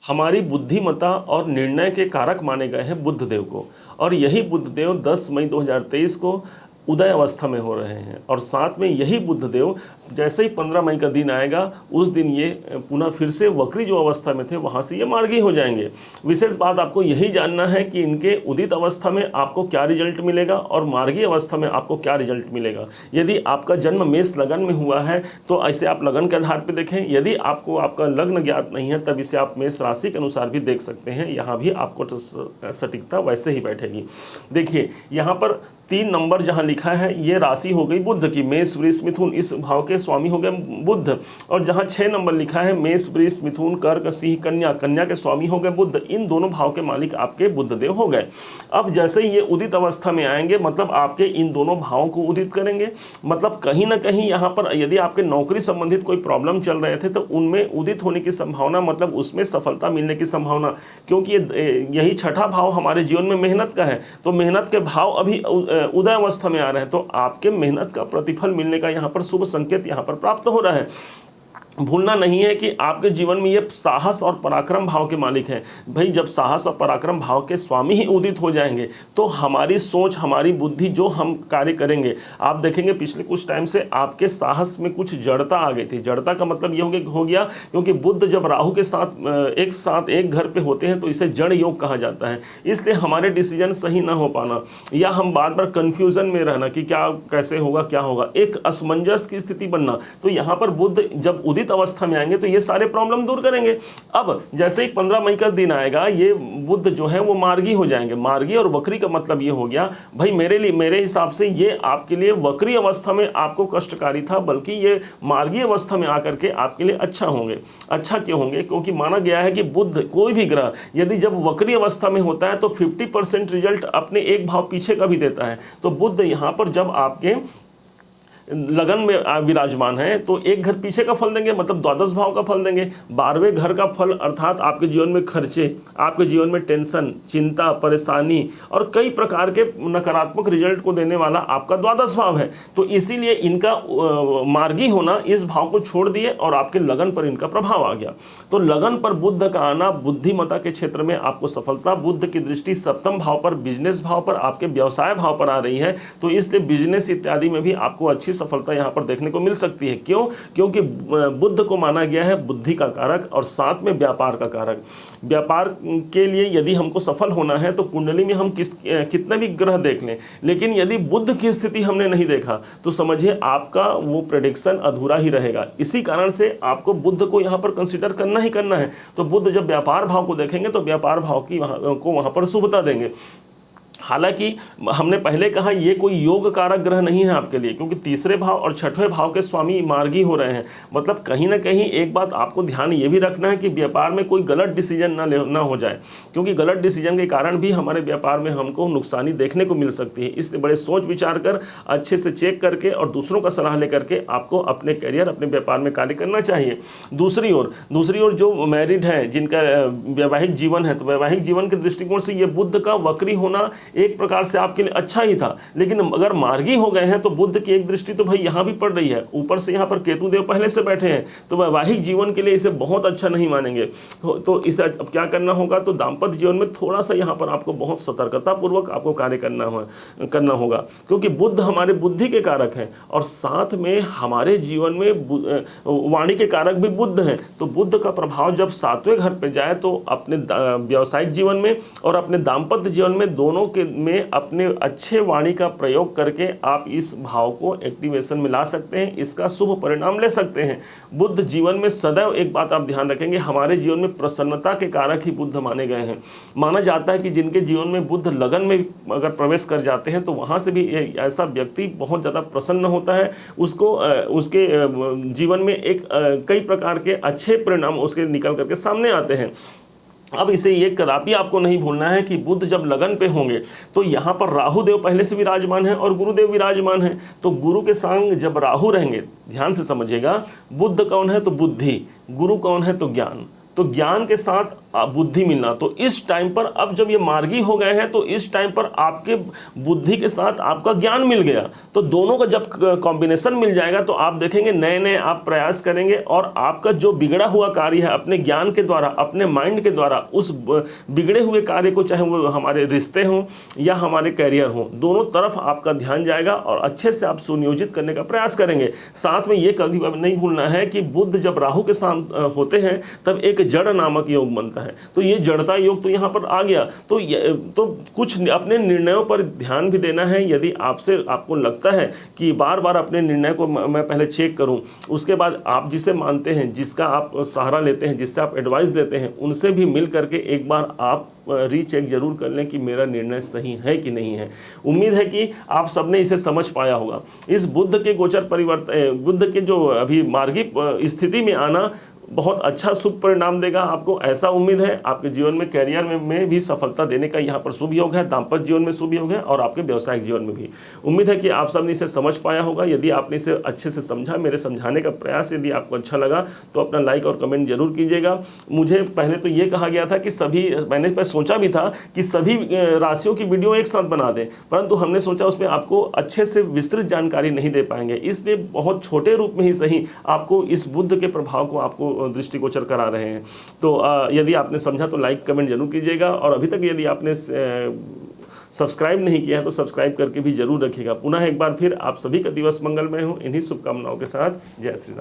हमारी बुद्धिमत्ता और निर्णय के कारक माने गए हैं बुध देव को, और यही बुध देव 10 मई 2023 को उदय अवस्था में हो रहे हैं। और साथ में यही बुध देव जैसे ही 15 मई का दिन आएगा उस दिन ये पुनः फिर से वक्री जो अवस्था में थे वहाँ से ये मार्गी हो जाएंगे। विशेष बात आपको यही जानना है कि इनके उदित अवस्था में आपको क्या रिजल्ट मिलेगा और मार्गी अवस्था में आपको क्या रिजल्ट मिलेगा। यदि आपका जन्म मेष लगन में हुआ है तो ऐसे आप लगन के आधार पर देखें। यदि आपको आपका लग्न ज्ञात नहीं है तब इसे आप मेष राशि के अनुसार भी देख सकते हैं। यहाँ भी आपको सटीकता वैसे ही बैठेगी। देखिए यहाँ पर 3 नंबर जहाँ लिखा है ये राशि हो गई बुध की, मेष वृष मिथुन, इस भाव के स्वामी हो गए बुध। और जहाँ 6 नंबर लिखा है मेष वृष मिथुन कर्क सिंह कन्या, कन्या के स्वामी हो गए बुध। इन दोनों भाव के मालिक आपके बुध देव हो गए। अब जैसे ही ये उदित अवस्था में आएंगे मतलब आपके इन दोनों भावों को उदित करेंगे। मतलब कहीं ना कहीं यहाँ पर यदि आपके नौकरी संबंधित कोई प्रॉब्लम चल रहे थे तो उनमें उदित होने की संभावना, मतलब उसमें सफलता मिलने की संभावना, क्योंकि यही छठा भाव हमारे जीवन में मेहनत का है। तो मेहनत के भाव अभी उदय अवस्था में आ रहे हैं तो आपके मेहनत का प्रतिफल मिलने का यहाँ पर शुभ संकेत यहाँ पर प्राप्त हो रहा है। भूलना नहीं है कि आपके जीवन में ये साहस और पराक्रम भाव के मालिक हैं। भाई जब साहस और पराक्रम भाव के स्वामी ही उदित हो जाएंगे तो हमारी सोच, हमारी बुद्धि, जो हम कार्य करेंगे, आप देखेंगे पिछले कुछ टाइम से आपके साहस में कुछ जड़ता आ गई थी। जड़ता का मतलब ये हो गया क्योंकि बुध जब राहु के साथ एक घर पे होते हैं तो इसे जड़ योग कहा जाता है। इसलिए हमारे डिसीजन सही ना हो पाना या हम बार बार कन्फ्यूजन में रहना कि क्या कैसे होगा, क्या होगा, एक असमंजस की स्थिति बनना। तो यहाँ पर बुध जब उदित अवस्था में आएंगे तो ये सारे प्रॉब्लम दूर करेंगे। अब जैसे ही 15 मई का दिन आएगा ये बुध जो है वो मार्गी हो जाएंगे। मार्गी और वक्री का मतलब ये हो गया भाई मेरे हिसाब से ये आपके लिए वक्री अवस्था में आपको कष्टकारी था, बल्कि ये मार्गी अवस्था में आकर के आपके लिए अच्छा होंगे। अच्छा क्यों होंगे? क्योंकि माना गया है कि बुध कोई भी ग्रह यदि जब वक्री अवस्था में होता है तो 50% रिजल्ट अपने एक भाव पीछे का भी देता है। तो बुध यहाँ पर जब आपके लगन में विराजमान है तो एक घर पीछे का फल देंगे, मतलब द्वादश भाव का फल देंगे। 12वें घर का फल अर्थात आपके जीवन में खर्चे, आपके जीवन में टेंशन, चिंता, परेशानी और कई प्रकार के नकारात्मक रिजल्ट को देने वाला आपका द्वादश भाव है। तो इसीलिए इनका मार्गी होना इस भाव को छोड़ दिए और आपके लगन पर इनका प्रभाव आ गया। तो लगन पर बुध का आना बुद्धिमत्ता के क्षेत्र में आपको सफलता, बुध की दृष्टि सप्तम भाव पर, बिजनेस भाव पर, आपके व्यवसाय भाव पर आ रही है। तो इसलिए बिजनेस इत्यादि में भी आपको अच्छी सफलता यहाँ पर देखने को मिल सकती है। क्यों? क्योंकि बुध को माना गया है बुद्धि का कारक और साथ में व्यापार का कारक। व्यापार के लिए यदि हमको सफल होना है तो कुंडली में हम कितने भी ग्रह देख लें, लेकिन यदि बुध की स्थिति हमने नहीं देखा तो समझिए आपका वो प्रेडिक्शन अधूरा ही रहेगा। इसी कारण से आपको बुध को यहाँ पर कंसिडर करना ही करना है। तो बुध जब व्यापार भाव को देखेंगे तो व्यापार भाव की वहाँ पर शुभता देंगे। हालांकि हमने पहले कहा ये कोई योग कारक ग्रह नहीं है आपके लिए, क्योंकि तीसरे भाव और छठवें भाव के स्वामी मार्गी हो रहे हैं। मतलब कहीं ना कहीं एक बात आपको ध्यान ये भी रखना है कि व्यापार में कोई गलत डिसीजन ना हो जाए, क्योंकि गलत डिसीजन के कारण भी हमारे व्यापार में हमको नुकसानी देखने को मिल सकती है। इसलिए बड़े सोच विचार कर अच्छे से चेक करके और दूसरों का सलाह लेकर के आपको अपने करियर, अपने व्यापार में कार्य करना चाहिए। दूसरी ओर जो मैरिड है, जिनका वैवाहिक जीवन है, तो वैवाहिक जीवन के दृष्टिकोण से ये बुध का वक्री होना एक प्रकार से आपके लिए अच्छा ही था। लेकिन अगर मार्गी हो गए हैं तो बुध की एक दृष्टि तो भाई यहाँ भी पड़ रही है, ऊपर से यहाँ पर केतु देव पहले से बैठे हैं, तो वैवाहिक जीवन के लिए इसे बहुत अच्छा नहीं मानेंगे। तो इसे अब क्या करना होगा? तो दाम्पत्य जीवन में थोड़ा सा यहाँ पर आपको बहुत सतर्कता पूर्वक आपको कार्य करना होगा, क्योंकि बुध हमारे बुद्धि के कारक हैं और साथ में हमारे जीवन में वाणी के कारक भी बुध हैं। तो बुध का प्रभाव जब 7वें घर पे जाए तो अपने व्यावसायिक जीवन में और अपने दाम्पत्य जीवन में दोनों के में अपने अच्छे वाणी का प्रयोग करके आप इस भाव को एक्टिवेशन में ला सकते हैं, इसका शुभ परिणाम ले सकते हैं। बुध जीवन में सदैव एक बात आप ध्यान रखेंगे, हमारे जीवन में प्रसन्नता के कारक ही बुध माने गए हैं। माना जाता है कि जिनके जीवन में बुध लगन में अगर प्रवेश कर जाते हैं तो वहाँ से भी ऐसा व्यक्ति बहुत ज़्यादा प्रसन्न होता है, उसके जीवन में एक कई प्रकार के अच्छे परिणाम उसके निकल करके सामने आते हैं। अब इसे ये कदापि आपको नहीं भूलना है कि बुध जब लगन पे होंगे तो यहाँ पर राहु देव पहले से विराजमान है और गुरुदेव विराजमान है। तो गुरु के संग जब राहु रहेंगे, ध्यान से समझिएगा, बुध कौन है? तो बुद्धि। गुरु कौन है? तो ज्ञान। तो ज्ञान के साथ बुद्धि मिलना। तो इस टाइम पर अब जब ये मार्गी हो गए हैं तो इस टाइम पर आपके बुद्धि के साथ आपका ज्ञान मिल गया। तो दोनों का जब कॉम्बिनेशन मिल जाएगा तो आप देखेंगे नए नए आप प्रयास करेंगे और आपका जो बिगड़ा हुआ कार्य है अपने ज्ञान के द्वारा, अपने माइंड के द्वारा उस बिगड़े हुए कार्य को, चाहे वो हमारे रिश्ते हों या हमारे करियर हों, दोनों तरफ आपका ध्यान जाएगा और अच्छे से आप सुनियोजित करने का प्रयास करेंगे। साथ में ये कभी नहीं भूलना है कि बुध जब राहु के साथ होते हैं तब एक जड़ नामक योग बनता है। तो ये जड़ता योग तो यहाँ पर आ गया। तो कुछ अपने निर्णयों पर ध्यान भी देना है। यदि आपको लगता है कि बार बार अपने निर्णय को मैं पहले चेक करूं, उसके बाद आप जिसे मानते हैं, जिसका आप सहारा लेते हैं, जिससे आप एडवाइस लेते हैं, उनसे भी मिल करके एक बार आप रीचेक जरूर कर लें कि मेरा निर्णय सही है कि नहीं है। उम्मीद है कि आप सबने इसे समझ पाया होगा। इस बुध के गोचर परिवर्तन, बुध के जो अभी मार्गी स्थिति में आना बहुत अच्छा शुभ परिणाम देगा आपको, ऐसा उम्मीद है। आपके जीवन में, करियर में भी सफलता देने का यहाँ पर शुभ योग है, दाम्पत्य जीवन में शुभ योग है और आपके व्यवसायिक जीवन में भी। उम्मीद है कि आप सबने इसे समझ पाया होगा। यदि आपने इसे अच्छे से समझा, मेरे समझाने का प्रयास यदि आपको अच्छा लगा तो अपना लाइक और कमेंट जरूर कीजिएगा। मुझे पहले तो ये कहा गया था कि मैंने सोचा भी था कि सभी राशियों की वीडियो एक साथ बना दें, परंतु हमने सोचा उसमें आपको अच्छे से विस्तृत जानकारी नहीं दे पाएंगे, इसलिए बहुत छोटे रूप में ही सही आपको इस बुध के प्रभाव को आपको दृष्टिगोचर करा रहे हैं। तो यदि आपने समझा तो लाइक कमेंट जरूर कीजिएगा और अभी तक यदि आपने सब्सक्राइब नहीं किया है तो सब्सक्राइब करके भी जरूर रखिएगा। पुनः एक बार फिर आप सभी का दिवस मंगलमय हो, इन्हीं शुभकामनाओं के साथ। जय श्री राम।